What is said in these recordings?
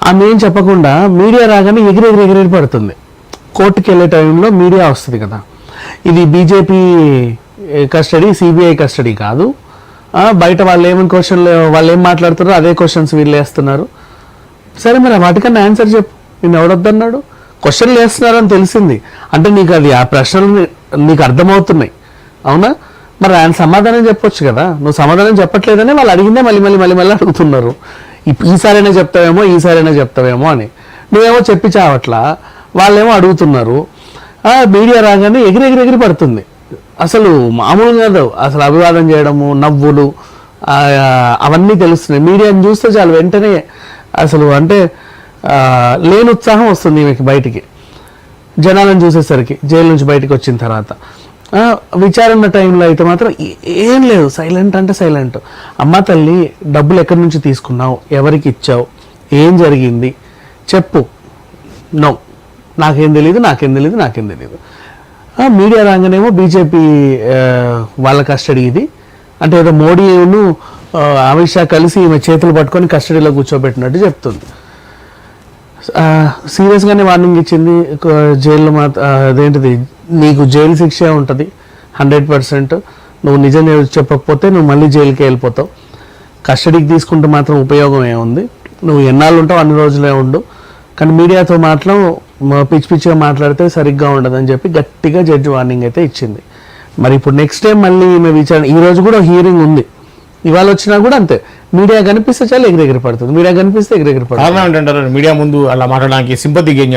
ఆమె ఏం చెప్పకుండా మీడియా రాగానే ఎగిరెగిరి పడుతుంది. కోర్టుకి వెళ్ళే టైంలో మీడియా వస్తుంది కదా, ఇది బీజేపీ కస్టడీ, సిబిఐ కస్టడీ కాదు, బయట వాళ్ళు ఏమైనా క్వశ్చన్లు వాళ్ళు ఏం మాట్లాడుతారో అదే క్వశ్చన్స్ వీళ్ళు వేస్తున్నారు. సరే మరి వాటికన్నా ఆన్సర్ చెప్పు, నేను ఎవడొద్దన్నాడు? క్వశ్చన్లు వేస్తున్నారని తెలిసింది అంటే నీకు అది ఆ ప్రశ్నలు నీకు అర్థమవుతున్నాయి, అవునా? మరి ఆయన సమాధానం చెప్పొచ్చు కదా, నువ్వు సమాధానం చెప్పట్లేదని వాళ్ళు అడిగిందే మళ్ళీ అడుగుతున్నారు. ఈసారైనా చెప్తావేమో అని. నువ్వేమో చెప్పి చావట్లా, వాళ్ళేమో అడుగుతున్నారు. మీడియా రాగానే ఎగిరి పడుతుంది. అసలు మామూలు కాదు, అసలు అభివాదం చేయడము, నవ్వులు అవన్నీ తెలుస్తున్నాయి. మీడియాని చూస్తే చాలు వెంటనే అసలు అంటే లేని ఉత్సాహం వస్తుంది ఈమెకి బయటికి జనాలను చూసేసరికి. జైలు నుంచి బయటకు వచ్చిన తర్వాత విచారణ టైంలో అయితే మాత్రం ఏం లేదు, సైలెంట్ అంటే సైలెంట్. అమ్మ తల్లి, డబ్బులు ఎక్కడి నుంచి తీసుకున్నావు, ఎవరికి ఇచ్చావు, ఏం జరిగింది చెప్పు. నో, నాకేం తెలీదు. మీడియా రాగానేమో బీజేపీ వాళ్ళ కస్టడీ ఇది అంటే ఏదో మోడీను అమిత్ షా కలిసి ఈమె చేతులు పట్టుకొని కస్టడీలో కూర్చోబెట్టినట్టు చెప్తుంది. సీరియస్గానే వార్నింగ్ ఇచ్చింది. జైల్లో అదేంటిది, నీకు జైలు శిక్ష ఉంటుంది 100%. నువ్వు నిజం చెప్పకపోతే నువ్వు మళ్ళీ జైలుకి వెళ్ళిపోతావు. కస్టడీకి తీసుకుంటే మాత్రం ఉపయోగం ఏముంది, నువ్వు ఎన్నాళ్ళు ఉంటావు అన్ని రోజులే ఉండు, కానీ మీడియాతో మాత్రం పిచ్చిగా మాట్లాడితే సరిగ్గా ఉండదని చెప్పి గట్టిగా జడ్జి వార్నింగ్ అయితే ఇచ్చింది. మరి ఇప్పుడు నెక్స్ట్ టైం మళ్ళీ ఈమె విచారణ, ఈ రోజు కూడా హియరింగ్ ఉంది, ఇవాళ వచ్చినా కూడా అంతే. మీడియా కనిపిస్తే చాలా ఎగిరెగిరి పడుతుంది, మీడియా కనిపిస్తే ఎగిరెగిరి పడుతుంది. మీడియా ముందు అలా మాట్లాడడానికి సింపతి గెయిన్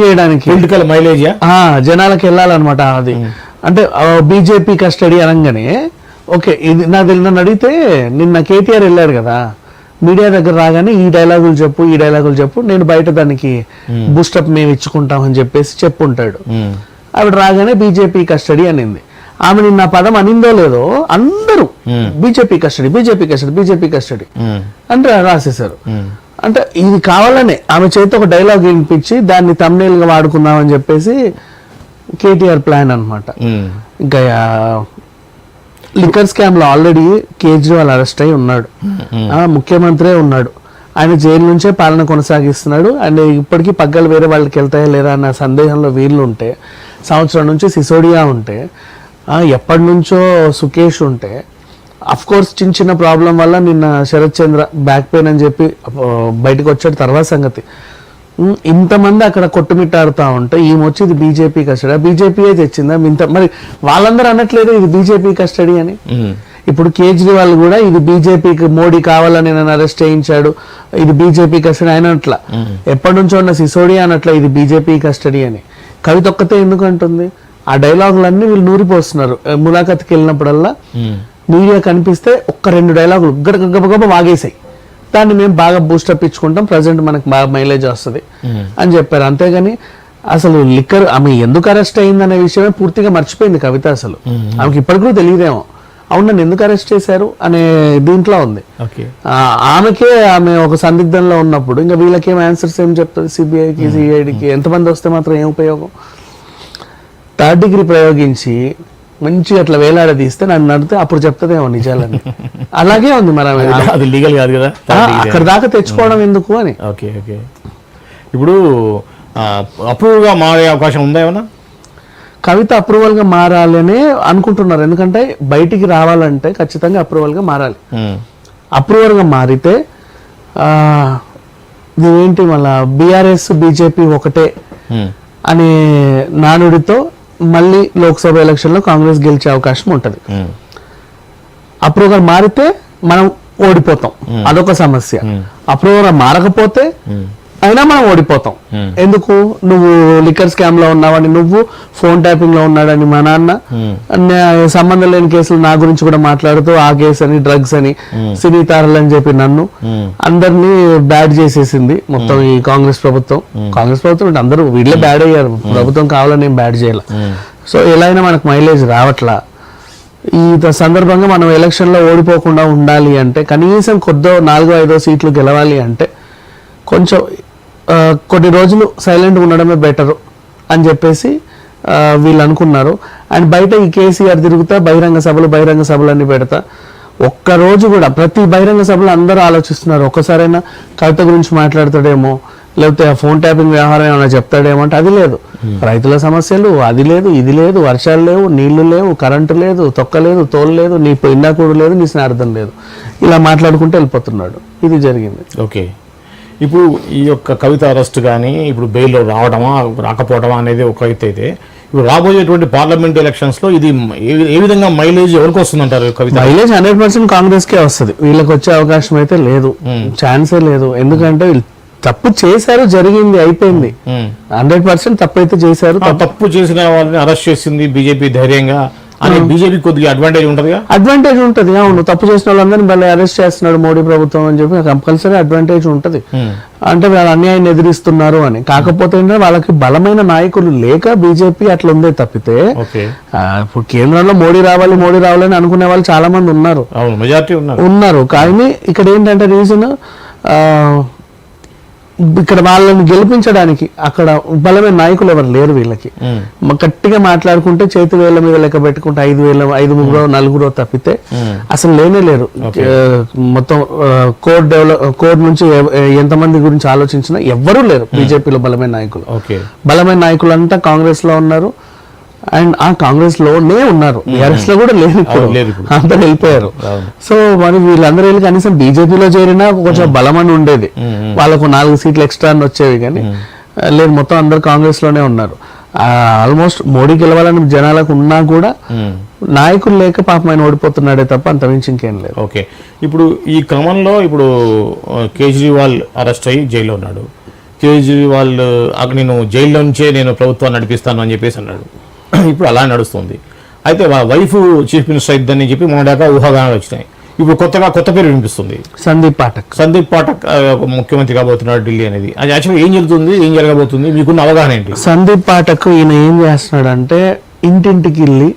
చేయడానికి పొలిటికల్ మైలేజ్ జనాలకు వెళ్ళాలన్నమాట. అది అంటే బీజేపీ కస్టడీ అనగానే ఓకే, ఇది నన్ను అడిగితే నిన్న కేటీఆర్ వెళ్ళాడు కదా, మీడియా దగ్గర రాగానే ఈ డైలాగులు చెప్పు, నేను బయట దానికి బూస్టప్ మేము ఇచ్చుకుంటామని చెప్పేసి చెప్పుంటాడు. ఆవిడ రాగానే బీజేపీ కస్టడీ అనింది. ఆమె నిన్న పదం అనిందో లేదో అందరూ బీజేపీ కస్టడీ అంటే రాసేశారు. అంటే ఇది కావాలనే ఆమె చేతి ఒక డైలాగ్ వినిపించి దాన్ని థంబ్నెయిల్ గా వాడుకుందామని చెప్పేసి కేటీఆర్ ప్లాన్ అన్నమాట. ఇంకా లిక్కర్ స్కామ్ లో ఆల్రెడీ కేజ్రీవాల్ అరెస్ట్ అయి ఉన్నాడు, ముఖ్యమంత్రి ఉన్నాడు, ఆయన జైలు నుంచే పాలన కొనసాగిస్తున్నాడు. అండ్ ఇప్పటికీ పగ్గాలు వేరే వాళ్ళకి వెళ్తాయా లేదా అన్న సందేహంలో వీళ్ళు ఉంటే, సంవత్సరం నుంచి సిసోడియా ఉంటే, ఎప్పటి నుంచో సుకేష్ ఉంటే, అఫ్ కోర్స్ చిన్న ప్రాబ్లం వల్ల నిన్న శరత్ చంద్ర బ్యాక్ పెయిన్ అని చెప్పి బయటకు వచ్చాడు, తర్వాత సంగతి. ఇంతమంది అక్కడ కొట్టుమిట్టాడుతూ ఉంటే ఈమె వచ్చి ఇది బీజేపీ కస్టడీ, బీజేపీయే తెచ్చిందా మరి వాళ్ళందరూ అనట్లేదు ఇది బీజేపీ కస్టడీ అని. ఇప్పుడు కేజ్రీవాల్ కూడా ఇది బీజేపీకి మోడీ కావాలని నన్ను అరెస్ట్ చేయించాడు, ఇది బీజేపీ కస్టడీ అయినట్ల. ఎప్పటి నుంచో ఉన్న సిసోడియా అనట్ల ఇది బీజేపీ కస్టడీ అని. కవిత ఒక్కతే ఎందుకు అంటుంది? ఆ డైలాగులన్నీ వీళ్ళు నూరిపోస్తున్నారు. ములాఖత్కి వెళ్ళినప్పుడల్లా మీడియా కనిపిస్తే ఒక్క 2 డైలాగులు గబగబ వాగేసాయి, దాన్ని మేము బాగా బూస్టప్ ఇచ్చుకుంటాం, ప్రజెంట్ మనకు బాగా మైలేజ్ వస్తుంది అని చెప్పారు. అంతేగాని అసలు లిక్కర్ ఆమె ఎందుకు అరెస్ట్ అయిందనే విషయమే పూర్తిగా మర్చిపోయింది కవిత. అసలు ఆమెకి ఇప్పటికీ తెలియదేమో, అవును నన్ను ఎందుకు అరెస్ట్ చేశారు అనే దీంట్లో ఉంది. ఆమె ఒక సందిగ్ధంలో ఉన్నప్పుడు ఇంకా వీళ్ళకేం ఆన్సర్స్ ఏం చెప్తుంది? సిబిఐకి, సిఐడికి ఎంతమంది వస్తే మాత్రం ఏం ఉపయోగం? 3rd డిగ్రీ ప్రయోగించి మంచిగా అట్లా వేలాడదీస్తే నన్ను నడితే అప్పుడు చెప్తుందేమో నిజాలని. అలాగే ఉంది మరి అది లీగల్ కాదు కదా, అక్కడ దాకా తెచ్చుకోవడం ఎందుకు అని. ఓకే ఓకే, ఇప్పుడు అప్రూవల్గా మారే అవకాశం ఉందా ఏమన్నా? కవిత అప్రూవల్గా మారాలనే అనుకుంటున్నారు, ఎందుకంటే బయటికి రావాలంటే ఖచ్చితంగా అప్రూవల్గా మారాలి. అప్రూవల్గా మారితే ఇదేంటి మళ్ళా బీఆర్ఎస్ బీజేపీ ఒకటే అనే నానుడితో మళ్ళీ లోక్సభ ఎలక్షన్ లో కాంగ్రెస్ గెలిచే అవకాశం ఉంటది. అప్రూవల్ మారితే మనం ఓడిపోతాం, అదొక సమస్య. అప్రూవల్ మారకపోతే అయినా మనం ఓడిపోతాం. ఎందుకు? నువ్వు లిక్కర్ స్కామ్ లో ఉన్నావని, నువ్వు ఫోన్ ట్యాపింగ్ లో ఉన్నాడని మా నాన్న, సంబంధం లేని కేసులు నా గురించి కూడా మాట్లాడుతూ ఆ కేసు అని, డ్రగ్స్ అని, సినీ తారలు అని చెప్పి నన్ను అందరినీ బ్యాడ్ చేసేసింది మొత్తం ఈ కాంగ్రెస్ ప్రభుత్వం. అందరూ వీళ్ళే బ్యాడ్ అయ్యారు, ప్రభుత్వం కావాలని ఏం బ్యాడ్ చేయాల. సో ఎలా అయినా మనకు మైలేజ్ రావట్లా. ఈ సందర్భంగా మనం ఎలక్షన్ లో ఓడిపోకుండా ఉండాలి అంటే కనీసం 4-5 సీట్లు గెలవాలి అంటే కొంచెం కొన్ని రోజులు సైలెంట్గా ఉండడమే బెటరు అని చెప్పేసి వీళ్ళు అనుకున్నారు. అండ్ బయట ఈ కేసీఆర్ తిరుగుతా బహిరంగ సభలు అన్ని పెడతా ఒక్క రోజు కూడా ప్రతి బహిరంగ సభలో అందరూ ఆలోచిస్తున్నారు, ఒక్కసారైనా కవిత గురించి మాట్లాడతాడేమో, లేకపోతే ఫోన్ ట్యాపింగ్ వ్యవహారం ఏమైనా చెప్తాడేమో అంటే అది లేదు. రైతుల సమస్యలు అది లేదు, ఇది లేదు, వర్షాలు లేవు, నీళ్లు లేవు, కరెంటు లేదు, తొక్క లేదు, తోలు లేదు, నీ ఇండాకూడు లేదు, నీ స్నార్థం లేదు, ఇలా మాట్లాడుకుంటూ వెళ్ళిపోతున్నాడు. ఇది జరిగింది. ఓకే, ఇప్పుడు ఈ యొక్క కవిత అరెస్ట్ కానీ ఇప్పుడు బెయిల్ రావడమా రాకపోవడమా అనేది ఒక అయితే ఇప్పుడు రాబోయేటువంటి పార్లమెంట్ ఎలక్షన్స్ లో ఇది ఏ విధంగా మైలేజ్ ఎవరికి వస్తుందంటారు? కవిత మైలేజ్ 100% కాంగ్రెస్ కే వస్తుంది, వీళ్ళకి వచ్చే అవకాశం అయితే లేదు, ఛాన్సే లేదు. ఎందుకంటే వీళ్ళు తప్పు చేశారు, జరిగింది, అయిపోయింది. 100% తప్పు అయితే చేశారు. తప్పు చేసిన వాళ్ళని అరెస్ట్ చేసింది బీజేపీ ధైర్యంగా అని బీజేపీ కొద్దిగా అడ్వాంటేజ్ ఉంటుందిగా. అడ్వాంటేజ్ ఉంటుంది, అవును. తప్పు చేసిన వాళ్ళందరినీ మళ్ళీ అరెస్ట్ చేస్తున్నాడు మోడీ ప్రభుత్వం అని చెప్పి కంపల్సరీ అడ్వాంటేజ్ ఉంటుంది. అంటే వాళ్ళు అన్యాయాన్ని ఎదిరిస్తున్నారు అని. కాకపోతే వాళ్ళకి బలమైన నాయకులు లేక బీజేపీ అట్లా ఉందే తప్పితే, ఇప్పుడు కేంద్రంలో మోడీ రావాలని అనుకునే వాళ్ళు చాలా మంది ఉన్నారు, మెజారిటీ ఉన్నారు. కానీ ఇక్కడ ఏంటంటే రీజన్, ఇక్కడ వాళ్ళని గెలిపించడానికి అక్కడ బలమైన నాయకులు ఎవరు లేరు వీళ్ళకి. గట్టిగా మాట్లాడుకుంటే చేతి వేళ్ల మీద లెక్క పెట్టుకుంటే 5 నలుగురో తప్పితే అసలు లేనే లేరు. మొత్తం కోడ్ నుంచి ఎంతమంది గురించి ఆలోచించినా ఎవ్వరూ లేరు బీజేపీలో బలమైన నాయకులు. బలమైన నాయకులు అంతా కాంగ్రెస్ లో ఉన్నారు, అండ్ ఆ కాంగ్రెస్ లోనే ఉన్నారు, బీఆర్ఎస్ లో కూడా లేదు, అందరు వెళ్ళిపోయారు. సో మరి వీళ్ళందరూ వెళ్ళి కనీసం బీజేపీలో చేరినా కొంచెం బలం అని ఉండేది, వాళ్ళకు 4 సీట్లు ఎక్స్ట్రా అని వచ్చేవి. కానీ లేదు, మొత్తం అందరు కాంగ్రెస్ లోనే ఉన్నారు. ఆల్మోస్ట్ మోడీ గెలవాలని జనాలకు ఉన్నా కూడా నాయకులు లేక పాపం ఆయన ఓడిపోతున్నాడే తప్ప అంతమించి ఇంకేం లేదు. ఓకే, ఇప్పుడు ఈ క్రమంలో ఇప్పుడు కేజ్రీవాల్ అరెస్ట్ అయ్యి జైల్లో ఉన్నాడు. కేజ్రీవాల్ నేను జైల్లో నుంచే నేను ప్రభుత్వాన్ని నడిపిస్తాను అని చెప్పేసి అన్నాడు. ఇప్పుడు అలా నడుస్తుంది. అయితే వైఫ్ చీఫ్ మినిస్టర్ అయిద్దని చెప్పి మొన్నదాకా ఊహాగానాలు వచ్చినాయి. ఇప్పుడు కొత్త పేరు వినిపిస్తుంది, సందీప్ పాఠక్ ముఖ్యమంత్రి కాబోతున్నాడు ఢిల్లీ అనేది. అది యాక్చువల్గా ఏం జరగబోతుంది, మీకున్న అవగాహన ఏంటి? సందీప్ పాఠక్ ఈయన ఏం చేస్తున్నాడంటే ఇంటింటికి వెళ్ళి